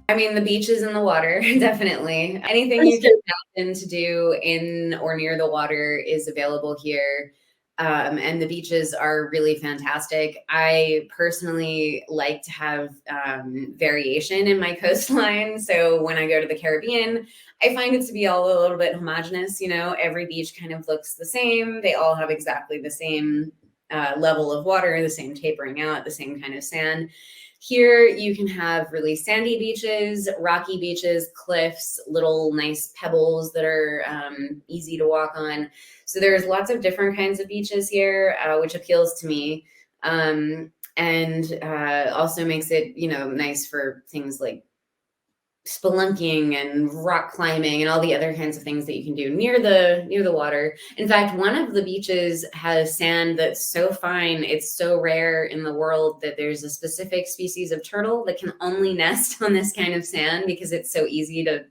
I mean, the beach is in the water, definitely. Anything you can imagine to do in or near the water is available here. And the beaches are really fantastic. I personally like to have variation in my coastline. So when I go to the Caribbean, I find it to be all a little bit homogenous. You know, every beach kind of looks the same. They all have exactly the same level of water, the same tapering out, the same kind of sand. Here you can have really sandy beaches, rocky beaches, cliffs, little nice pebbles that are easy to walk on. So there's lots of different kinds of beaches here, which appeals to me. And also makes it, you know, nice for things like spelunking and rock climbing and all the other kinds of things that you can do near the water. In fact, one of the beaches has sand that's so fine, it's so rare in the world that there's a specific species of turtle that can only nest on this kind of sand because it's so easy to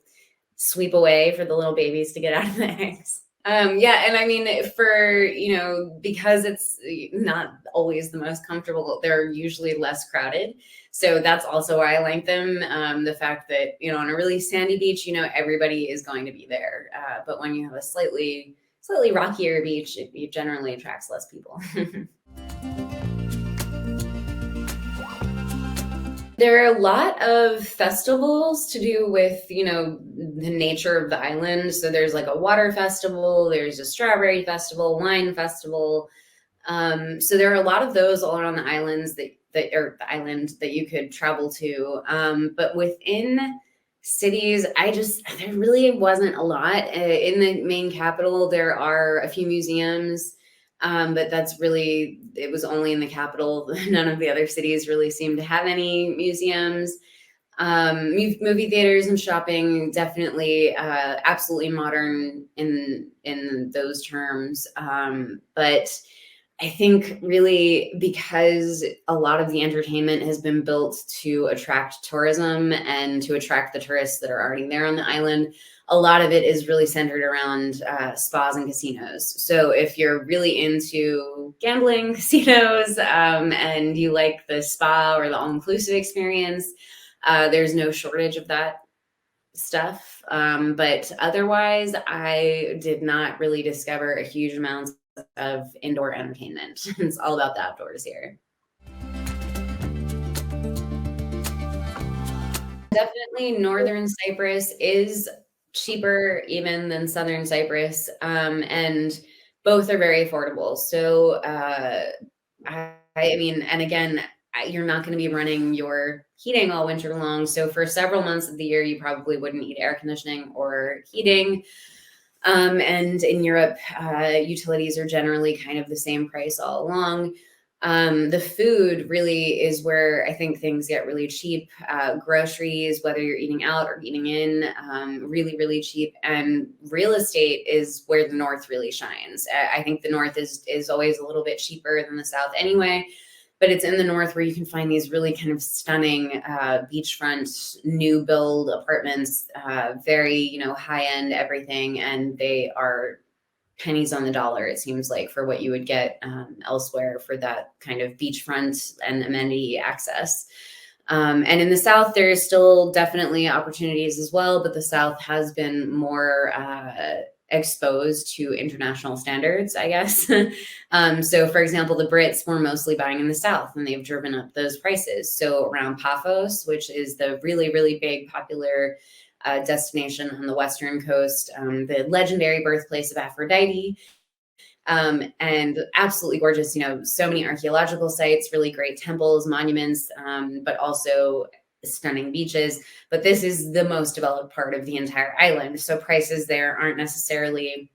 sweep away for the little babies to get out of the eggs. Yeah, and I mean, for, you know, because it's not always the most comfortable, they're usually less crowded. So that's also why I like them. The fact that, you know, on a really sandy beach, you know, everybody is going to be there. But when you have a slightly rockier beach, it generally attracts less people. There are a lot of festivals to do with, you know, the nature of the island. So there's like a water festival, there's a strawberry festival, wine festival. So there are a lot of those all around the islands that or the island that you could travel to. But within cities, there really wasn't a lot. In the main capital, there are a few museums, but it was only in the capital. None of the other cities really seem to have any museums. Movie theaters and shopping, definitely, absolutely modern in those terms. But I think really because a lot of the entertainment has been built to attract tourism and to attract the tourists that are already there on the island, a lot of it is really centered around spas and casinos. So if you're really into gambling, casinos, and you like the spa or the all-inclusive experience, there's no shortage of that stuff. But otherwise, I did not really discover a huge amount of indoor entertainment. It's all about the outdoors here. Definitely, Northern Cyprus is cheaper even than Southern Cyprus, and both are very affordable. So, I mean, and again, you're not going to be running your heating all winter long. So, for several months of the year, you probably wouldn't need air conditioning or heating. And in Europe, utilities are generally kind of the same price all along. The food really is where I think things get really cheap. Groceries, whether you're eating out or eating in, really, really cheap. And real estate is where the North really shines. I think the North is always a little bit cheaper than the South anyway. But it's in the North where you can find these really kind of stunning beachfront new build apartments, very, you know, high end everything, and they are pennies on the dollar, it seems like, for what you would get elsewhere for that kind of beachfront and amenity access. And in the South, there's still definitely opportunities as well, but the South has been more exposed to international standards, I guess. So, for example, the Brits were mostly buying in the South, and they've driven up those prices. So, around Paphos, which is the really, really big, popular destination on the western coast, the legendary birthplace of Aphrodite, and absolutely gorgeous. You know, so many archaeological sites, really great temples, monuments, but also stunning beaches. But this is the most developed part of the entire island, so prices there aren't necessarily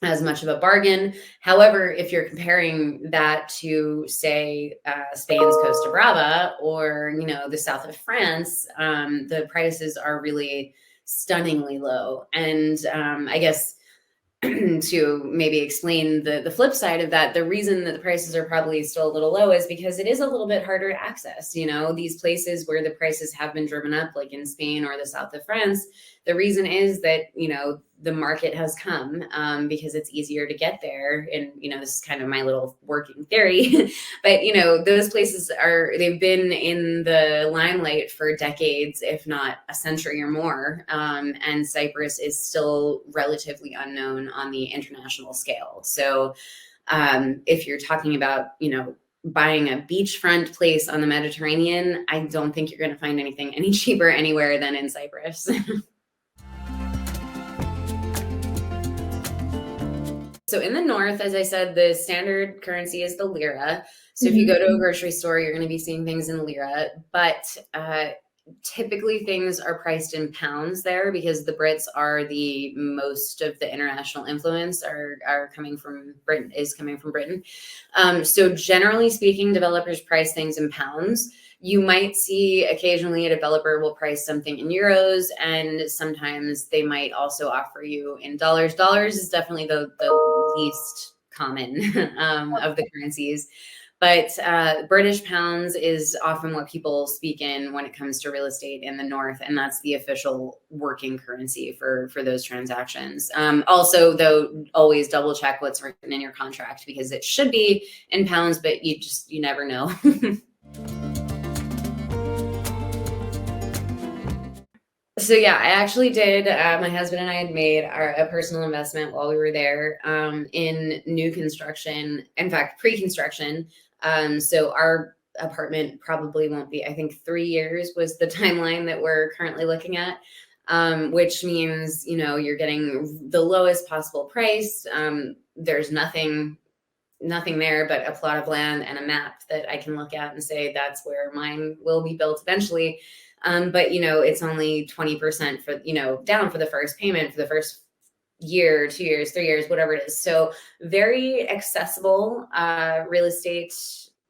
as much of a bargain. However, if you're comparing that to, say, Spain's Costa Brava or, you know, the south of France, the prices are really stunningly low. And I guess to maybe explain the flip side of that, the reason that the prices are probably still a little low is because it is a little bit harder to access. You know, these places where the prices have been driven up, like in Spain or the south of France, The reason is that, the market has come, because it's easier to get there. And, this is kind of my little working theory, but, those places they've been in the limelight for decades, if not a century or more. And Cyprus is still relatively unknown on the international scale. So if you're talking about, buying a beachfront place on the Mediterranean, I don't think you're going to find anything any cheaper anywhere than in Cyprus. So in the north, as I said, the standard currency is the lira. So if you go to a grocery store, you're going to be seeing things in lira, but typically things are priced in pounds there, because the Brits are the most of the international influence are coming from Britain, so generally speaking, developers price things in pounds. You might see occasionally a developer will price something in euros, and sometimes they might also offer you in dollars. Dollars is definitely the least common of the currencies. But British pounds is often what people speak in when it comes to real estate in the north, and that's the official working currency for those transactions. Also, though, always double check what's written in your contract, because it should be in pounds, but you never know. So yeah, I actually did. My husband and I had made a personal investment while we were there, in new construction. In fact, pre-construction. So our apartment probably won't be. I think 3 years was the timeline that we're currently looking at, which means you're getting the lowest possible price. There's nothing there but a plot of land and a map that I can look at and say that's where mine will be built eventually. But it's only 20% for, down for the first payment for the first year, 2 years, 3 years, whatever it is. So very accessible real estate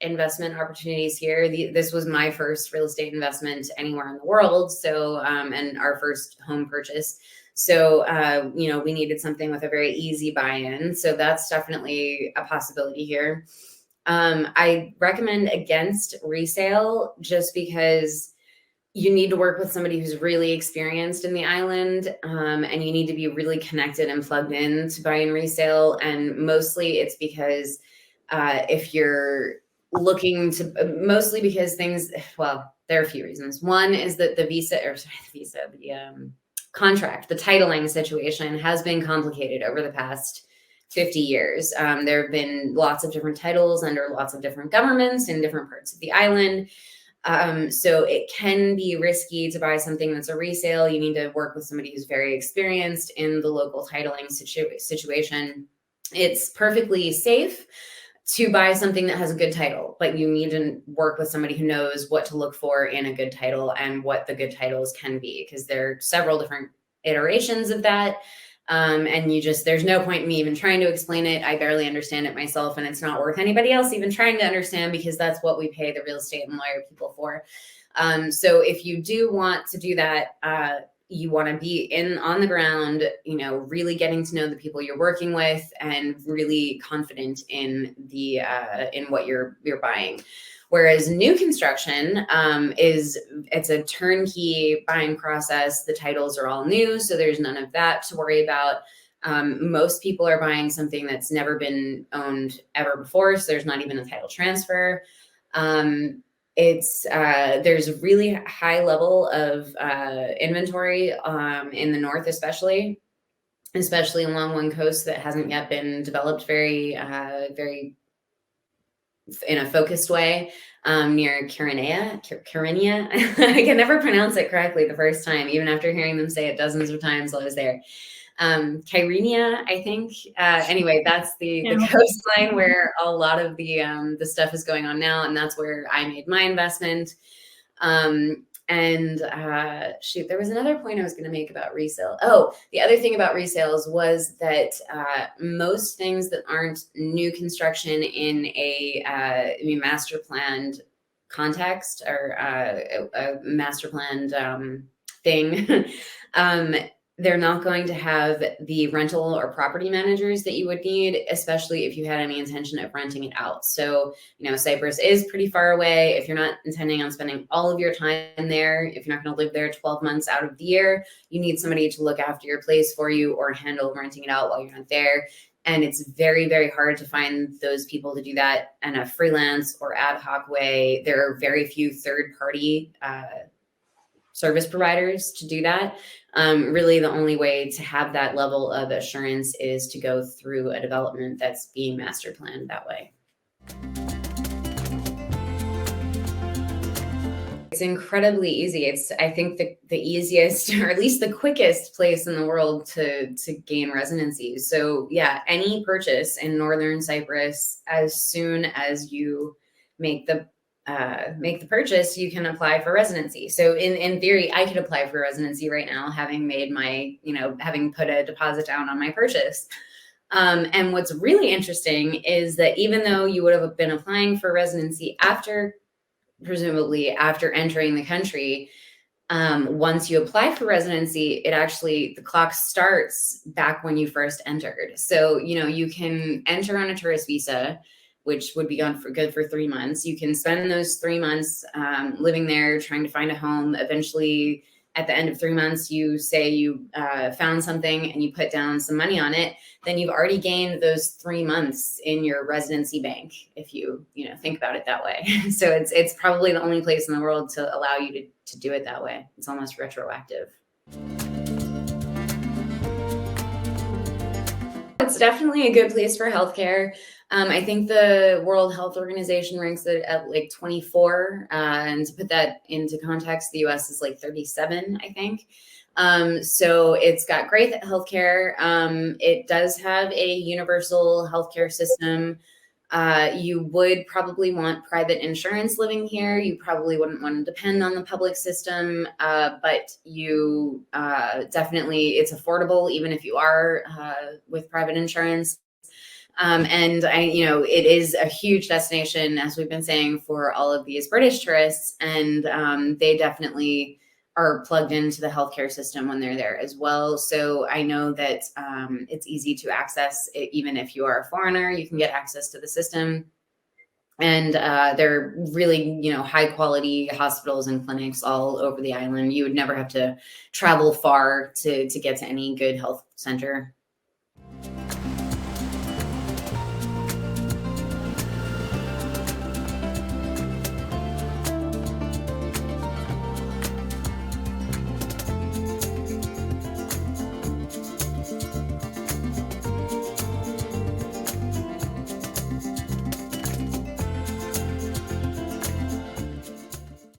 investment opportunities here. This was my first real estate investment anywhere in the world. So, and our first home purchase. So, we needed something with a very easy buy-in. So that's definitely a possibility here. I recommend against resale, just because you need to work with somebody who's really experienced in the island, and you need to be really connected and plugged in to buy and resale. And mostly it's because if you're looking to, mostly because there are a few reasons. One is that the contract, the titling situation has been complicated over the past 50 years. There have been lots of different titles under lots of different governments in different parts of the island. So it can be risky to buy something that's a resale. You need to work with somebody who's very experienced in the local titling situation. It's perfectly safe to buy something that has a good title, but you need to work with somebody who knows what to look for in a good title and what the good titles can be, because there are several different iterations of that. And there's no point in me even trying to explain it. I barely understand it myself, and it's not worth anybody else even trying to understand, because that's what we pay the real estate and lawyer people for. So if you do want to do that, you want to be on the ground, really getting to know the people you're working with, and really confident in in what you're buying. Whereas new construction it's a turnkey buying process. The titles are all new, so there's none of that to worry about. Most people are buying something that's never been owned ever before, so there's not even a title transfer. There's a really high level of inventory in the north, especially along one coast that hasn't yet been developed very in a focused way, near Kyrenia. I can never pronounce it correctly the first time, even after hearing them say it dozens of times while I was there. Kyrenia, I think. Anyway, that's the coastline where a lot of the stuff is going on now, and that's where I made my investment. There was another point I was going to make about resale. Oh, the other thing about resales was that most things that aren't new construction in a master planned context, or a master planned thing, They're not going to have the rental or property managers that you would need, especially if you had any intention of renting it out. So, Cyprus is pretty far away. If you're not intending on spending all of your time there, if you're not going to live there 12 months out of the year, you need somebody to look after your place for you or handle renting it out while you're not there. And it's very, very hard to find those people to do that in a freelance or ad hoc way. There are very few third-party service providers to do that. Really, the only way to have that level of assurance is to go through a development that's being master planned that way. It's incredibly easy. It's, I think, the easiest, or at least the quickest place in the world to gain residency. So yeah, any purchase in Northern Cyprus, as soon as you make the purchase, you can apply for residency. So in theory, I could apply for residency right now, having made my, having put a deposit down on my purchase. And what's really interesting is that even though you would have been applying for residency presumably after entering the country, once you apply for residency, the clock starts back when you first entered. So, you can enter on a tourist visa, which would be good for 3 months. You can spend those 3 months living there, trying to find a home. Eventually, at the end of 3 months, you say you found something and you put down some money on it. Then you've already gained those 3 months in your residency bank, if you think about it that way. So it's probably the only place in the world to allow you to do it that way. It's almost retroactive. It's definitely a good place for healthcare. I think the World Health Organization ranks it at like 24. And to put that into context, the US is like 37, I think. So it's got great healthcare. It does have a universal healthcare system. You would probably want private insurance living here. You probably wouldn't want to depend on the public system, but you definitely, it's affordable even if you are with private insurance. And it is a huge destination, as we've been saying, for all of these British tourists, and they definitely are plugged into the healthcare system when they're there as well. So I know that it's easy to access it. Even if you are a foreigner, you can get access to the system. And they're really, high quality hospitals and clinics all over the island. You would never have to travel far to get to any good health center.